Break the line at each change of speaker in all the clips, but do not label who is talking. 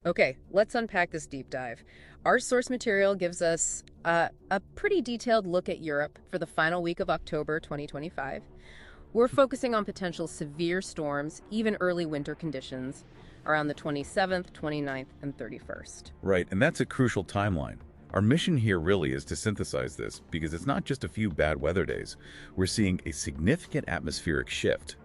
Okay, let's unpack this deep dive. Our source material gives us a pretty detailed look at Europe for the final week of October 2025. We're focusing on potential severe storms, even early winter conditions, around the 27th, 29th, and 31st.
Right, and that's a crucial timeline. Our mission here really is to synthesize this because it's not just a few bad weather days. We're seeing a significant atmospheric shift,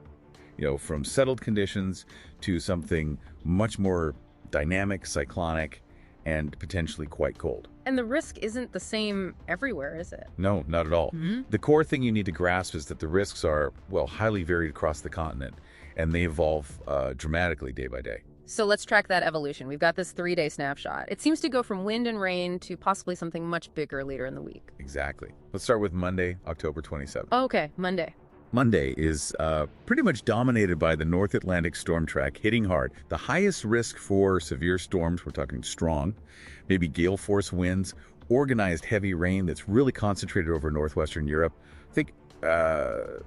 from settled conditions to something much more dynamic, cyclonic, and potentially quite cold.
And the risk isn't the same everywhere, is it?
No, not at all. The core thing you need to grasp is that the risks are, well, highly varied across the continent, and they evolve dramatically day by day.
So let's track that evolution. We've got this 3-day snapshot. It seems to go from wind and rain to possibly something much bigger later in the week.
Exactly. Let's start with Monday, October 27th.
Okay, Monday.
Monday is pretty much dominated by the North Atlantic storm track hitting hard. The highest risk for severe storms, we're talking strong, maybe gale force winds, organized heavy rain that's really concentrated over northwestern Europe. Think the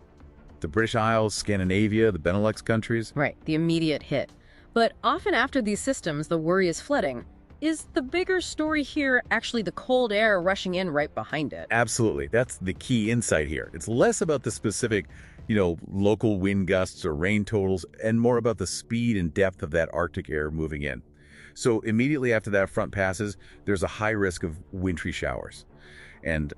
British Isles, Scandinavia, the Benelux countries.
Right, the immediate hit. But often after these systems, the worry is flooding. Is the bigger story here actually the cold air rushing in right behind it?
Absolutely. That's the key insight here. It's less about the specific, local wind gusts or rain totals and more about the speed and depth of that Arctic air moving in. So immediately after that front passes, there's a high risk of wintry showers and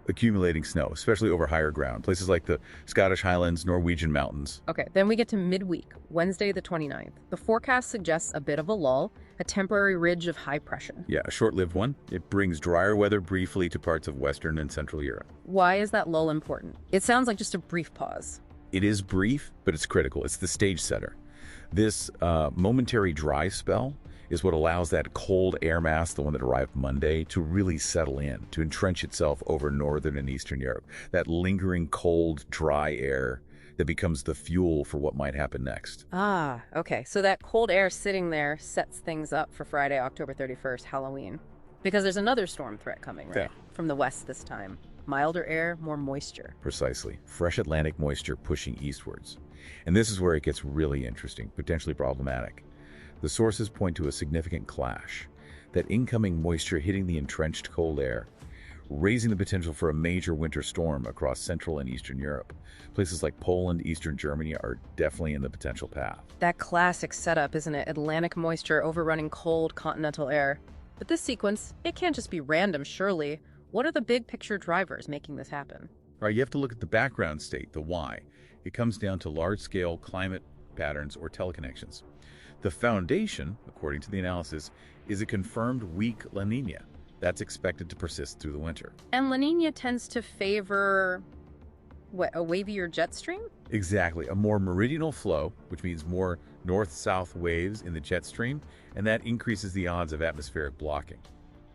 accumulating snow, especially over higher ground, places like the Scottish Highlands, Norwegian mountains.
Okay, then we get to midweek, Wednesday the 29th. The forecast suggests a bit of a lull, a temporary ridge of high pressure.
Yeah, a short-lived one. It brings drier weather briefly to parts of Western and Central Europe.
Why is that lull important? It sounds like just a brief pause.
It is brief, but it's critical. It's the stage setter. This momentary dry spell is what allows that cold air mass, the one that arrived Monday, to really settle in, to entrench itself over northern and eastern Europe. That lingering cold, dry air that becomes the fuel for what might happen next.
Ah, okay. So that cold air sitting there sets things up for Friday, October 31st, Halloween. Because there's another storm threat coming, right?
Yeah.
From the west this time. Milder air, more moisture.
Precisely. Fresh Atlantic moisture pushing eastwards. And this is where it gets really interesting, potentially problematic. The sources point to a significant clash, that incoming moisture hitting the entrenched cold air, raising the potential for a major winter storm across Central and Eastern Europe. Places like Poland, Eastern Germany are definitely in the potential path.
That classic setup, isn't it? Atlantic moisture overrunning cold continental air. But this sequence, it can't just be random, surely. What are the big picture drivers making this happen?
All right, you have to look at the background state, the why. It comes down to large-scale climate patterns or teleconnections. The foundation, according to the analysis, is a confirmed weak La Nina. That's expected to persist through the winter.
And La Nina tends to favor, what, a wavier jet stream?
Exactly. A more meridional flow, which means more north-south waves in the jet stream, and that increases the odds of atmospheric blocking.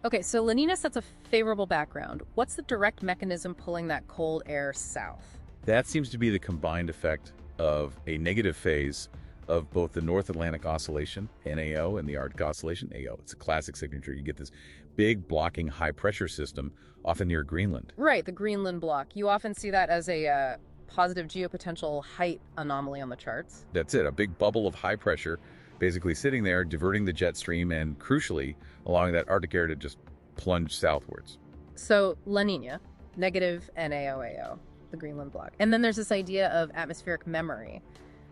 Okay, so La Nina sets a favorable background. What's the direct mechanism pulling that cold air south?
That seems to be the combined effect of a negative phase of both the North Atlantic Oscillation, NAO, and the Arctic Oscillation, AO. It's a classic signature. You get this big blocking high-pressure system, often near Greenland.
Right, the Greenland block. You often see that as a positive geopotential height anomaly on the charts.
That's it, a big bubble of high pressure, basically sitting there, diverting the jet stream, and crucially, allowing that Arctic air to just plunge southwards.
So, La Nina, negative NAOAO, the Greenland block. And then there's this idea of atmospheric memory.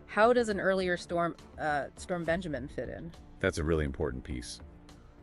How does an earlier storm Benjamin fit in?
That's a really important piece.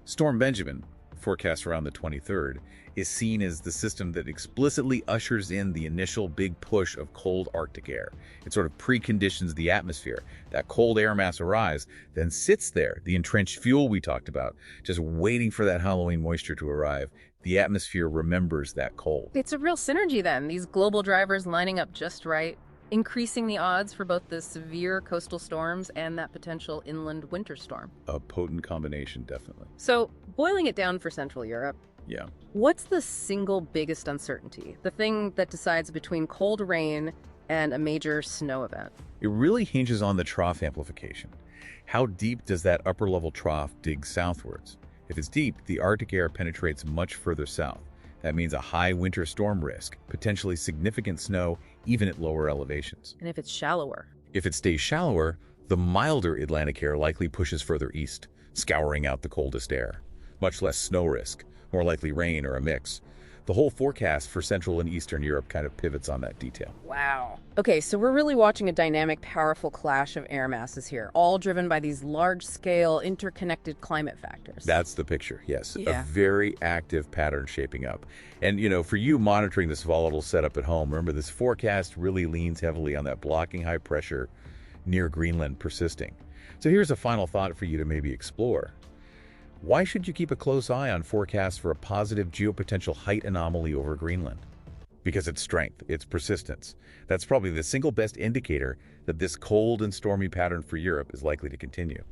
Storm Benjamin, forecast around the 23rd, is seen as the system that explicitly ushers in the initial big push of cold Arctic air. It sort of preconditions the atmosphere. That cold air mass arrives, then sits there, the entrenched fuel we talked about, just waiting for that Halloween moisture to arrive. The atmosphere remembers that cold.
It's a real synergy then, these global drivers lining up just right, increasing the odds for both the severe coastal storms and that potential inland winter storm.
A potent combination, definitely.
So, boiling it down for Central Europe,
Yeah.
what's the single biggest uncertainty? The thing that decides between cold rain and a major snow event?
It really hinges on the trough amplification. How deep does that upper level trough dig southwards? If it's deep, the Arctic air penetrates much further south. That means a high winter storm risk, potentially significant snow, even at lower elevations.
And if it's shallower?
If it stays shallower, the milder Atlantic air likely pushes further east, scouring out the coldest air. Much less snow risk, more likely rain or a mix. The whole forecast for Central and Eastern Europe kind of pivots on that detail.
Wow. Okay, so we're really watching a dynamic, powerful clash of air masses here, all driven by these large-scale, interconnected climate factors.
That's the picture, yes.
Yeah.
A very active pattern shaping up. And, for you monitoring this volatile setup at home, remember this forecast really leans heavily on that blocking high pressure near Greenland persisting. So here's a final thought for you to maybe explore. Why should you keep a close eye on forecasts for a positive geopotential height anomaly over Greenland? Because its strength, its persistence. That's probably the single best indicator that this cold and stormy pattern for Europe is likely to continue.